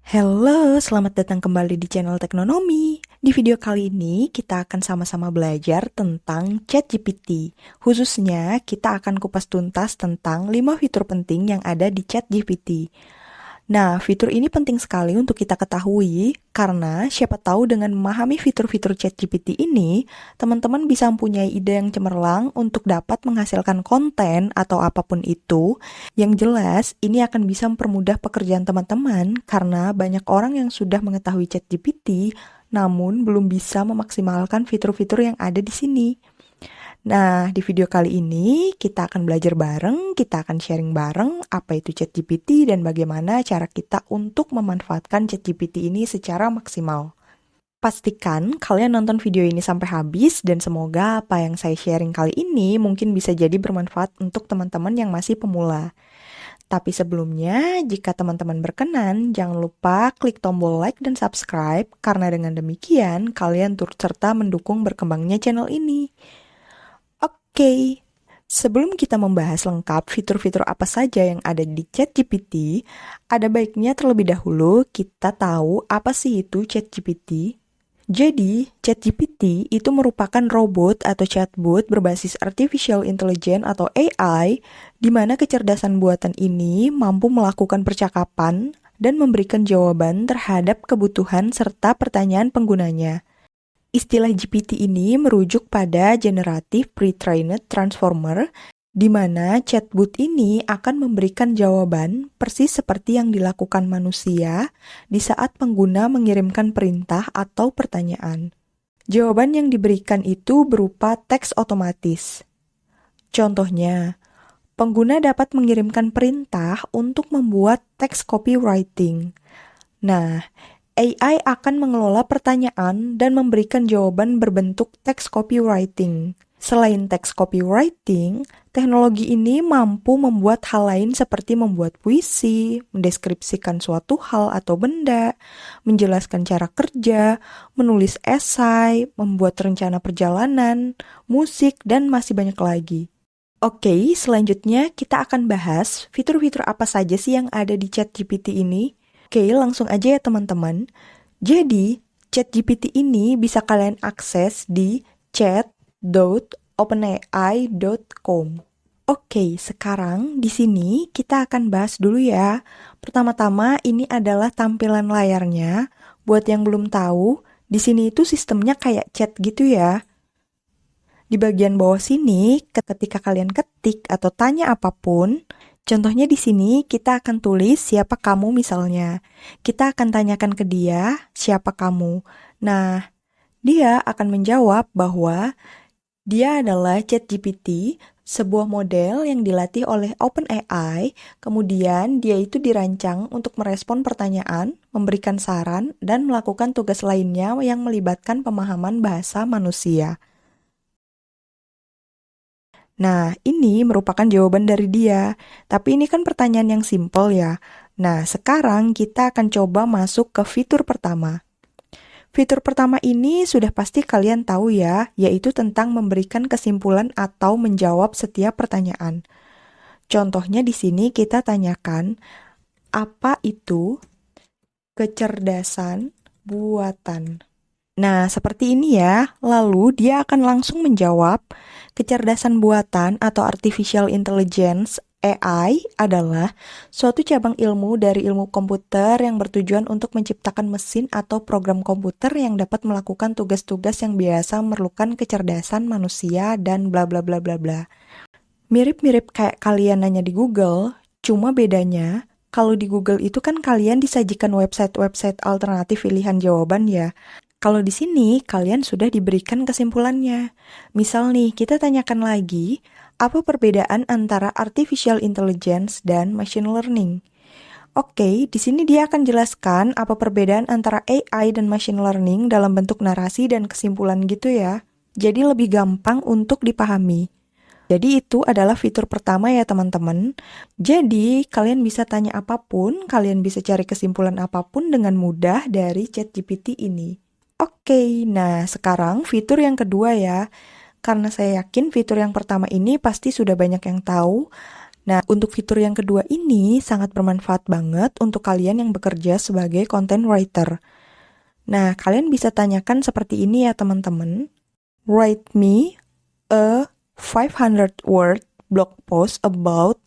Halo, selamat datang kembali di channel Teknonomi. Di video kali ini kita akan sama-sama belajar tentang ChatGPT. Khususnya kita akan kupas tuntas tentang 5 fitur penting yang ada di ChatGPT. Nah, fitur ini penting sekali untuk kita ketahui karena siapa tahu dengan memahami fitur-fitur ChatGPT ini, teman-teman bisa mempunyai ide yang cemerlang untuk dapat menghasilkan konten atau apapun itu. Yang jelas, ini akan bisa mempermudah pekerjaan teman-teman karena banyak orang yang sudah mengetahui ChatGPT namun belum bisa memaksimalkan fitur-fitur yang ada di sini. Nah, di video kali ini kita akan belajar bareng, kita akan sharing bareng apa itu ChatGPT dan bagaimana cara kita untuk memanfaatkan ChatGPT ini secara maksimal. Pastikan kalian nonton video ini sampai habis dan semoga apa yang saya sharing kali ini mungkin bisa jadi bermanfaat untuk teman-teman yang masih pemula. Tapi sebelumnya, jika teman-teman berkenan, jangan lupa klik tombol like dan subscribe karena dengan demikian kalian turut serta mendukung berkembangnya channel ini. Oke, sebelum kita membahas lengkap fitur-fitur apa saja yang ada di ChatGPT, ada baiknya terlebih dahulu kita tahu apa sih itu ChatGPT. Jadi, ChatGPT itu merupakan robot atau chatbot berbasis artificial intelligence atau AI, di mana kecerdasan buatan ini mampu melakukan percakapan dan memberikan jawaban terhadap kebutuhan serta pertanyaan penggunanya. Istilah GPT ini merujuk pada Generative Pre-trained Transformer, di mana chatbot ini akan memberikan jawaban persis seperti yang dilakukan manusia di saat pengguna mengirimkan perintah atau pertanyaan. Jawaban yang diberikan itu berupa teks otomatis. Contohnya, pengguna dapat mengirimkan perintah untuk membuat teks copywriting. Nah, AI akan mengelola pertanyaan dan memberikan jawaban berbentuk teks copywriting. Selain teks copywriting, teknologi ini mampu membuat hal lain seperti membuat puisi, mendeskripsikan suatu hal atau benda, menjelaskan cara kerja, menulis esai, membuat rencana perjalanan, musik, dan masih banyak lagi. Oke, selanjutnya kita akan bahas fitur-fitur apa saja sih yang ada di ChatGPT ini. Oke, langsung aja ya teman-teman. Jadi, ChatGPT ini bisa kalian akses di chat.openai.com. Oke, sekarang di sini kita akan bahas dulu ya. Pertama-tama ini adalah tampilan layarnya. Buat yang belum tahu, di sini itu sistemnya kayak chat gitu ya. Di bagian bawah sini, ketika kalian ketik atau tanya apapun, contohnya di sini kita akan tulis siapa kamu misalnya. Kita akan tanyakan ke dia siapa kamu. Nah, dia akan menjawab bahwa dia adalah ChatGPT, sebuah model yang dilatih oleh OpenAI, kemudian dia itu dirancang untuk merespon pertanyaan, memberikan saran, dan melakukan tugas lainnya yang melibatkan pemahaman bahasa manusia. Nah, ini merupakan jawaban dari dia. Tapi ini kan pertanyaan yang simpel ya. Nah, sekarang kita akan coba masuk ke fitur pertama. Fitur pertama ini sudah pasti kalian tahu ya, yaitu tentang memberikan kesimpulan atau menjawab setiap pertanyaan. Contohnya di sini kita tanyakan, apa itu kecerdasan buatan? Nah, seperti ini ya. Lalu dia akan langsung menjawab, kecerdasan buatan atau artificial intelligence AI adalah suatu cabang ilmu dari ilmu komputer yang bertujuan untuk menciptakan mesin atau program komputer yang dapat melakukan tugas-tugas yang biasa memerlukan kecerdasan manusia dan bla bla bla bla bla. Mirip-mirip kayak kalian nanya di Google, cuma bedanya kalau di Google itu kan kalian disajikan website-website alternatif pilihan jawaban ya. Kalau di sini, kalian sudah diberikan kesimpulannya. Misal nih, kita tanyakan lagi, apa perbedaan antara artificial intelligence dan machine learning? Oke, di sini dia akan jelaskan apa perbedaan antara AI dan machine learning dalam bentuk narasi dan kesimpulan gitu ya. Jadi lebih gampang untuk dipahami. Jadi itu adalah fitur pertama ya teman-teman. Jadi kalian bisa tanya apapun, kalian bisa cari kesimpulan apapun dengan mudah dari ChatGPT ini. Oke, nah sekarang fitur yang kedua ya. Karena saya yakin fitur yang pertama ini pasti sudah banyak yang tahu. Nah, untuk fitur yang kedua ini sangat bermanfaat banget untuk kalian yang bekerja sebagai content writer. Nah, kalian bisa tanyakan seperti ini ya teman-teman. Write me a 500 word blog post about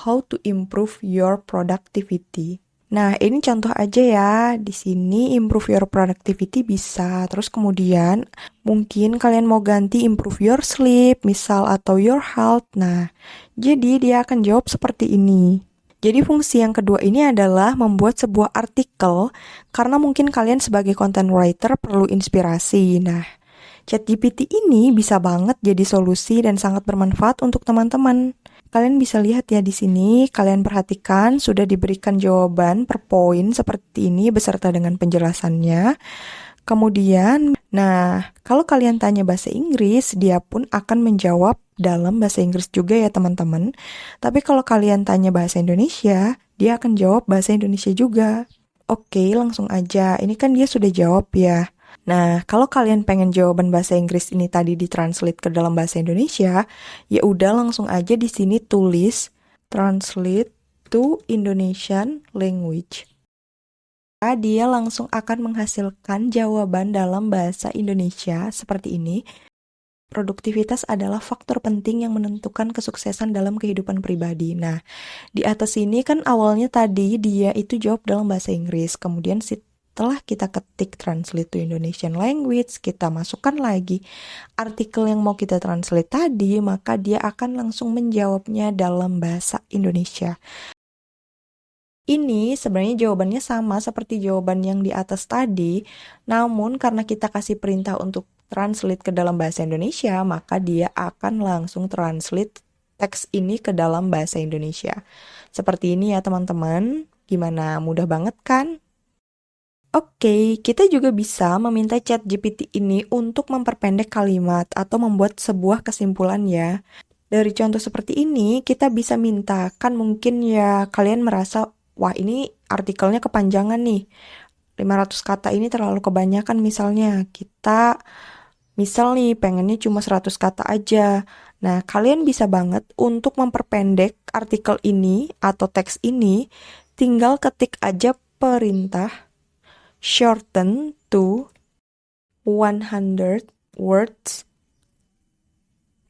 how to improve your productivity. Nah, ini contoh aja ya. Di sini improve your productivity bisa. Terus kemudian mungkin kalian mau ganti improve your sleep, misal, atau your health. Nah, jadi dia akan jawab seperti ini. Jadi fungsi yang kedua ini adalah membuat sebuah artikel karena mungkin kalian sebagai content writer perlu inspirasi. Nah, ChatGPT ini bisa banget jadi solusi dan sangat bermanfaat untuk teman-teman. Kalian bisa lihat ya di sini, kalian perhatikan sudah diberikan jawaban per poin seperti ini beserta dengan penjelasannya. Kemudian, nah, kalau kalian tanya bahasa Inggris, dia pun akan menjawab dalam bahasa Inggris juga ya teman-teman. Tapi kalau kalian tanya bahasa Indonesia, dia akan jawab bahasa Indonesia juga. Oke, langsung aja. Ini kan dia sudah jawab ya. Nah, kalau kalian pengen jawaban bahasa Inggris ini tadi ditranslate ke dalam bahasa Indonesia, ya udah langsung aja di sini tulis translate to Indonesian language. Dia langsung akan menghasilkan jawaban dalam bahasa Indonesia seperti ini. Produktivitas adalah faktor penting yang menentukan kesuksesan dalam kehidupan pribadi. Nah, di atas ini kan awalnya tadi dia itu jawab dalam bahasa Inggris, kemudian setelah kita ketik translate to Indonesian language, kita masukkan lagi artikel yang mau kita translate tadi, maka dia akan langsung menjawabnya dalam bahasa Indonesia. Ini sebenarnya jawabannya sama seperti jawaban yang di atas tadi, namun karena kita kasih perintah untuk translate ke dalam bahasa Indonesia, maka dia akan langsung translate teks ini ke dalam bahasa Indonesia. Seperti ini ya teman-teman, gimana? Mudah banget kan? Oke, kita juga bisa meminta ChatGPT ini untuk memperpendek kalimat atau membuat sebuah kesimpulan ya. Dari contoh seperti ini, kita bisa minta, kan mungkin ya kalian merasa, wah ini artikelnya kepanjangan nih. 500 kata ini terlalu kebanyakan misalnya. Kita misal nih pengennya cuma 100 kata aja. Nah, kalian bisa banget untuk memperpendek artikel ini atau teks ini, tinggal ketik aja perintah shorten to 100 words.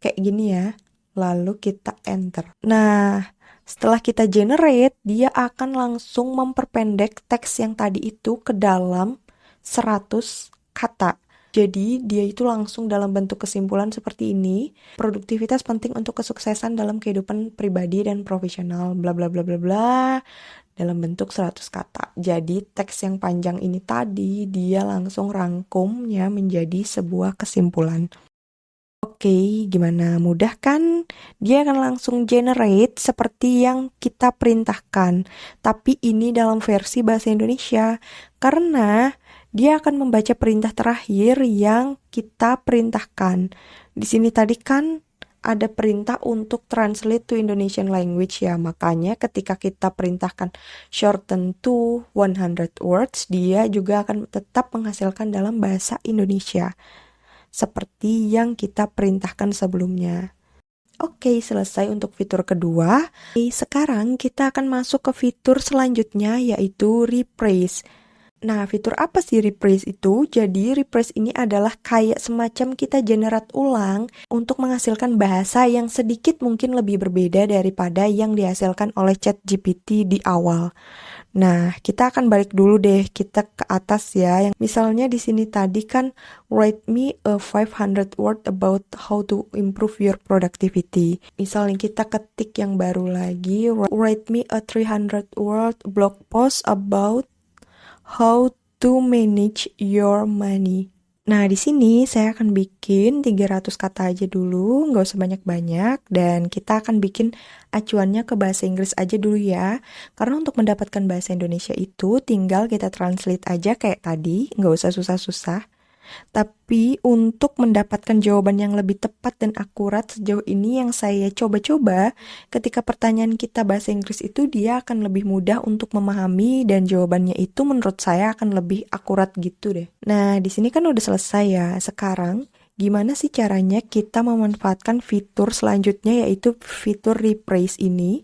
Kayak gini ya. Lalu kita enter. Nah, setelah kita generate, dia akan langsung memperpendek teks yang tadi itu ke dalam 100 kata. Jadi, dia itu langsung dalam bentuk kesimpulan seperti ini. Produktivitas penting untuk kesuksesan dalam kehidupan pribadi dan profesional. Bla bla bla bla bla. Dalam bentuk 100 kata. Jadi, teks yang panjang ini tadi, dia langsung rangkumnya menjadi sebuah kesimpulan. Oke, gimana? Mudah kan? Dia akan langsung generate seperti yang kita perintahkan. Tapi ini dalam versi bahasa Indonesia. Karena dia akan membaca perintah terakhir yang kita perintahkan. Di sini tadi kan ada perintah untuk translate to Indonesian language ya. Makanya ketika kita perintahkan shorten to 100 words, dia juga akan tetap menghasilkan dalam bahasa Indonesia. Seperti yang kita perintahkan sebelumnya. Oke, selesai untuk fitur kedua. Sekarang kita akan masuk ke fitur selanjutnya yaitu rephrase. Nah, fitur apa sih rephrase itu? Jadi, rephrase ini adalah kayak semacam kita generate ulang untuk menghasilkan bahasa yang sedikit mungkin lebih berbeda daripada yang dihasilkan oleh ChatGPT di awal. Nah, kita akan balik dulu deh, kita ke atas ya. Yang misalnya di sini tadi kan write me a 500 word about how to improve your productivity. Misalnya kita ketik yang baru lagi, write me a 300 word blog post about how to manage your money. Nah, di sini saya akan bikin 300 kata aja dulu, nggak usah banyak-banyak, dan kita akan bikin acuannya ke bahasa Inggris aja dulu ya. Karena untuk mendapatkan bahasa Indonesia itu tinggal kita translate aja kayak tadi, nggak usah susah-susah. Tapi untuk mendapatkan jawaban yang lebih tepat dan akurat sejauh ini yang saya coba-coba, ketika pertanyaan kita bahasa Inggris itu dia akan lebih mudah untuk memahami dan jawabannya itu menurut saya akan lebih akurat gitu deh. Nah, di sini kan udah selesai ya. Sekarang Gimana sih caranya kita memanfaatkan fitur selanjutnya, yaitu fitur rephrase ini?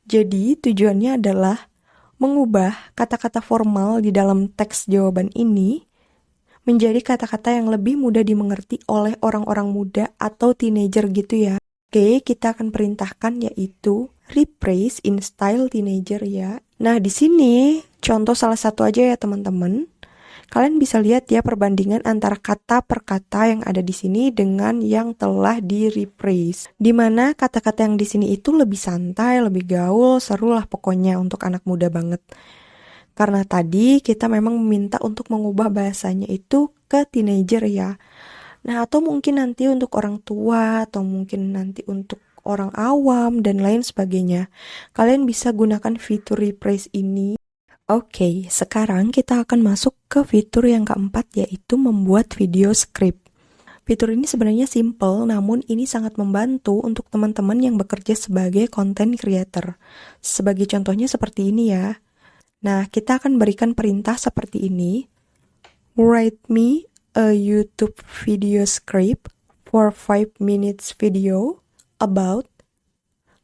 Jadi tujuannya adalah mengubah kata-kata formal di dalam teks jawaban ini menjadi kata-kata yang lebih mudah dimengerti oleh orang-orang muda atau teenager gitu ya. Oke, kita akan perintahkan yaitu rephrase in style teenager ya. Nah, di sini contoh salah satu aja ya teman-teman. Kalian bisa lihat ya perbandingan antara kata per kata yang ada di sini dengan yang telah di rephrase. Dimana kata-kata yang di sini itu lebih santai, lebih gaul, seru lah pokoknya untuk anak muda banget. Karena tadi kita memang meminta untuk mengubah bahasanya itu ke teenager ya. Nah, atau mungkin nanti untuk orang tua, atau mungkin nanti untuk orang awam, dan lain sebagainya. Kalian bisa gunakan fitur rephrase ini. Oke, sekarang kita akan masuk ke fitur yang keempat, yaitu membuat video script. Fitur ini sebenarnya simple, namun ini sangat membantu untuk teman-teman yang bekerja sebagai content creator. Sebagai contohnya seperti ini ya. Nah, kita akan berikan perintah seperti ini. Write me a YouTube video script for 5 minutes video about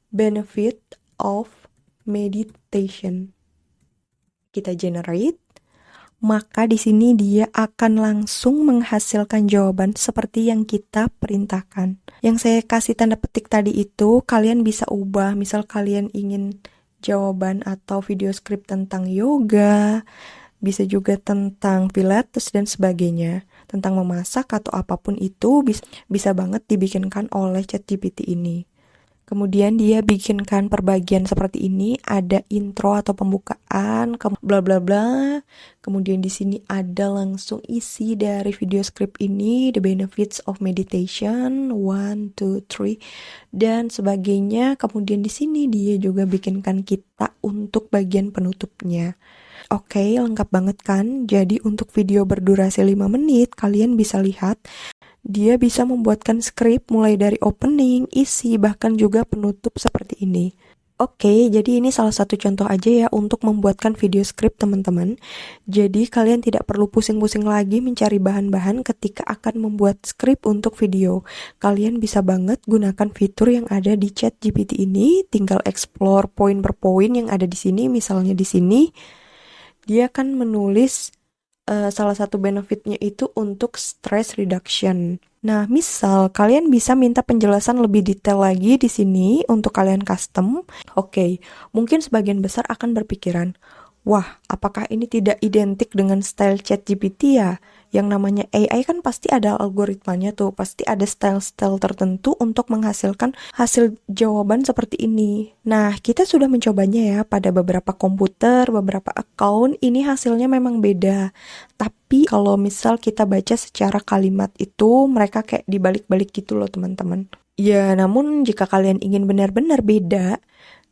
benefit of meditation. Kita generate, maka di sini dia akan langsung menghasilkan jawaban seperti yang kita perintahkan. Yang saya kasih tanda petik tadi itu kalian bisa ubah, misal kalian ingin jawaban atau video script tentang yoga, bisa juga tentang pilates dan sebagainya, tentang memasak atau apapun itu bisa banget dibikinkan oleh ChatGPT ini. Kemudian dia bikinkan perbagian seperti ini, ada intro atau pembukaan, bla bla bla. Kemudian di sini ada langsung isi dari video script ini, the benefits of meditation, 1, 2, 3, dan sebagainya. Kemudian di sini dia juga bikinkan kita untuk bagian penutupnya. Oke, lengkap banget kan? Jadi untuk video berdurasi 5 menit, kalian bisa lihat dia bisa membuatkan skrip mulai dari opening, isi, bahkan juga penutup seperti ini. Oke, jadi ini salah satu contoh aja ya untuk membuatkan video skrip teman-teman. Jadi kalian tidak perlu pusing-pusing lagi mencari bahan-bahan ketika akan membuat skrip untuk video. Kalian bisa banget gunakan fitur yang ada di ChatGPT ini, tinggal explore poin per poin yang ada di sini. Misalnya di sini, dia akan menulis salah satu benefitnya itu untuk stress reduction. Nah, misal kalian bisa minta penjelasan lebih detail lagi di sini untuk kalian custom. Oke, mungkin sebagian besar akan berpikiran, wah, apakah ini tidak identik dengan style ChatGPT ya? Yang namanya AI kan pasti ada algoritmanya tuh, pasti ada style-style tertentu untuk menghasilkan hasil jawaban seperti ini. Nah, kita sudah mencobanya ya pada beberapa komputer, beberapa account, ini hasilnya memang beda. Tapi kalau misal kita baca secara kalimat itu, mereka kayak dibalik-balik gitu loh teman-teman. Ya, namun jika kalian ingin benar-benar beda,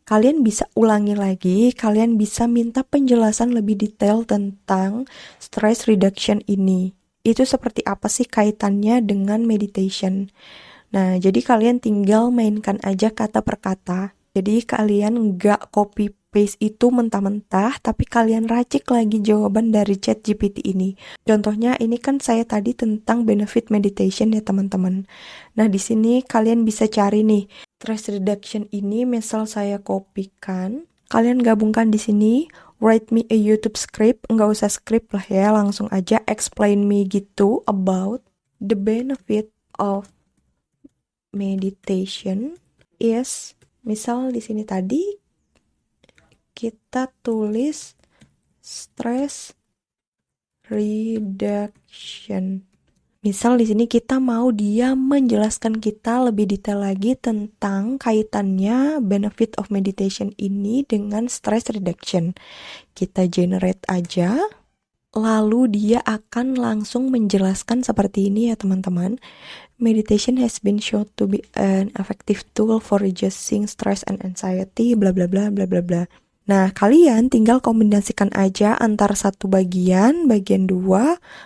kalian bisa ulangi lagi, kalian bisa minta penjelasan lebih detail tentang stress reduction ini. Itu seperti apa sih kaitannya dengan meditation? Nah, jadi kalian tinggal mainkan aja kata per kata. Jadi kalian nggak copy paste itu mentah-mentah, tapi kalian racik lagi jawaban dari ChatGPT ini. Contohnya ini kan saya tadi tentang benefit meditation ya teman-teman. Nah, di sini kalian bisa cari nih stress reduction ini, misal saya kopikan, kalian gabungkan di sini, write me a YouTube script, nggak usah script lah ya, langsung aja explain me gitu about the benefit of meditation is, misal di sini tadi kita tulis stress reduction. Misal di sini kita mau dia menjelaskan kita lebih detail lagi tentang kaitannya benefit of meditation ini dengan stress reduction. Kita generate aja, lalu dia akan langsung menjelaskan seperti ini ya teman-teman. Meditation has been shown to be an effective tool for reducing stress and anxiety, bla bla bla bla bla bla. Nah, kalian tinggal kombinasikan aja antara satu bagian 2,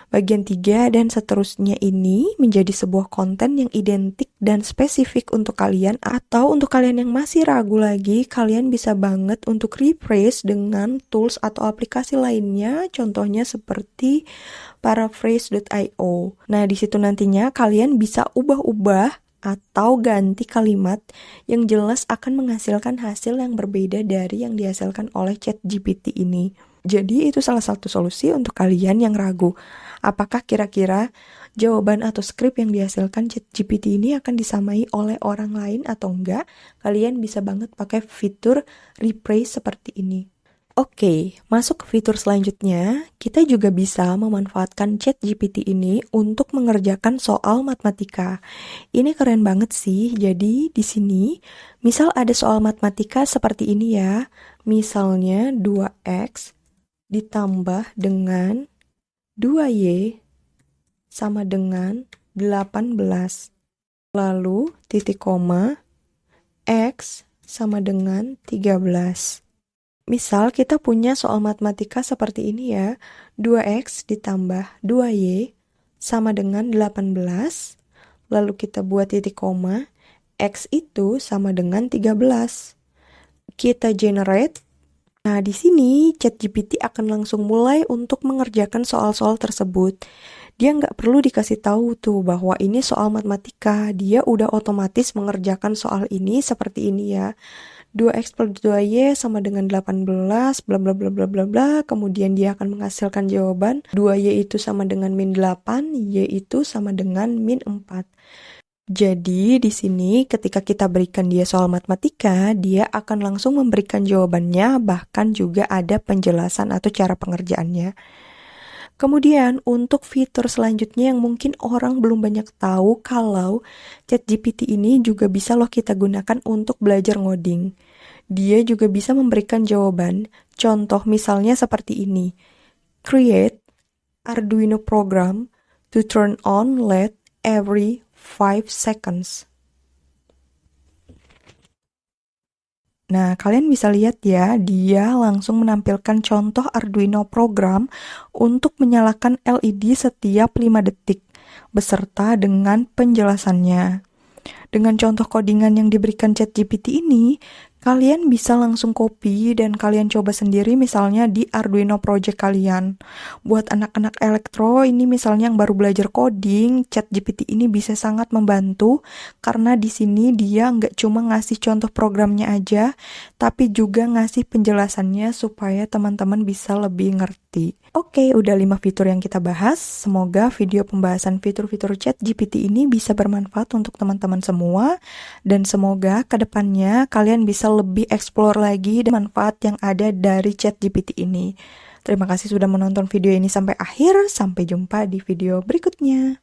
bagian 3, dan seterusnya ini menjadi sebuah konten yang identik dan spesifik untuk kalian. Atau untuk kalian yang masih ragu lagi, kalian bisa banget untuk rephrase dengan tools atau aplikasi lainnya, contohnya seperti paraphrase.io. Nah, di situ nantinya kalian bisa ubah-ubah atau ganti kalimat yang jelas akan menghasilkan hasil yang berbeda dari yang dihasilkan oleh ChatGPT ini. Jadi itu salah satu solusi untuk kalian yang ragu. Apakah kira-kira jawaban atau skrip yang dihasilkan ChatGPT ini akan disamai oleh orang lain atau enggak? Kalian bisa banget pakai fitur rephrase seperti ini. Oke, masuk ke fitur selanjutnya, kita juga bisa memanfaatkan ChatGPT ini untuk mengerjakan soal matematika. Ini keren banget sih. Jadi di sini, misal ada soal matematika seperti ini ya. Misalnya 2x ditambah dengan 2y sama dengan 18. Lalu titik koma, x sama dengan 13. Misal kita punya soal matematika seperti ini ya, 2x ditambah 2y sama dengan 18, lalu kita buat titik koma, x itu sama dengan 13. Kita generate. Nah, di sini ChatGPT akan langsung mulai untuk mengerjakan soal-soal tersebut. Dia nggak perlu dikasih tahu tuh bahwa ini soal matematika, dia udah otomatis mengerjakan soal ini seperti ini ya. 2x plus 2y sama dengan 18, bla bla bla bla bla bla. Kemudian dia akan menghasilkan jawaban 2y itu sama dengan min 8, y itu sama dengan min 4. Jadi di sini ketika kita berikan dia soal matematika, dia akan langsung memberikan jawabannya, bahkan juga ada penjelasan atau cara pengerjaannya. Kemudian untuk fitur selanjutnya yang mungkin orang belum banyak tahu, kalau ChatGPT ini juga bisa loh kita gunakan untuk belajar ngoding. Dia juga bisa memberikan jawaban. Contoh misalnya seperti ini. Create Arduino program to turn on LED every 5 seconds. Nah, kalian bisa lihat ya, dia langsung menampilkan contoh Arduino program untuk menyalakan LED setiap 5 detik, beserta dengan penjelasannya. Dengan contoh codingan yang diberikan ChatGPT ini, kalian bisa langsung copy dan kalian coba sendiri misalnya di Arduino project kalian. Buat anak-anak elektro ini misalnya yang baru belajar coding, ChatGPT ini bisa sangat membantu karena di sini dia nggak cuma ngasih contoh programnya aja, tapi juga ngasih penjelasannya supaya teman-teman bisa lebih ngerti. Oke, udah 5 fitur yang kita bahas. Semoga video pembahasan fitur-fitur ChatGPT ini bisa bermanfaat untuk teman-teman semua. Dan semoga kedepannya kalian bisa lebih explore lagi manfaat yang ada dari ChatGPT ini. Terima kasih sudah menonton video ini sampai akhir. Sampai jumpa di video berikutnya.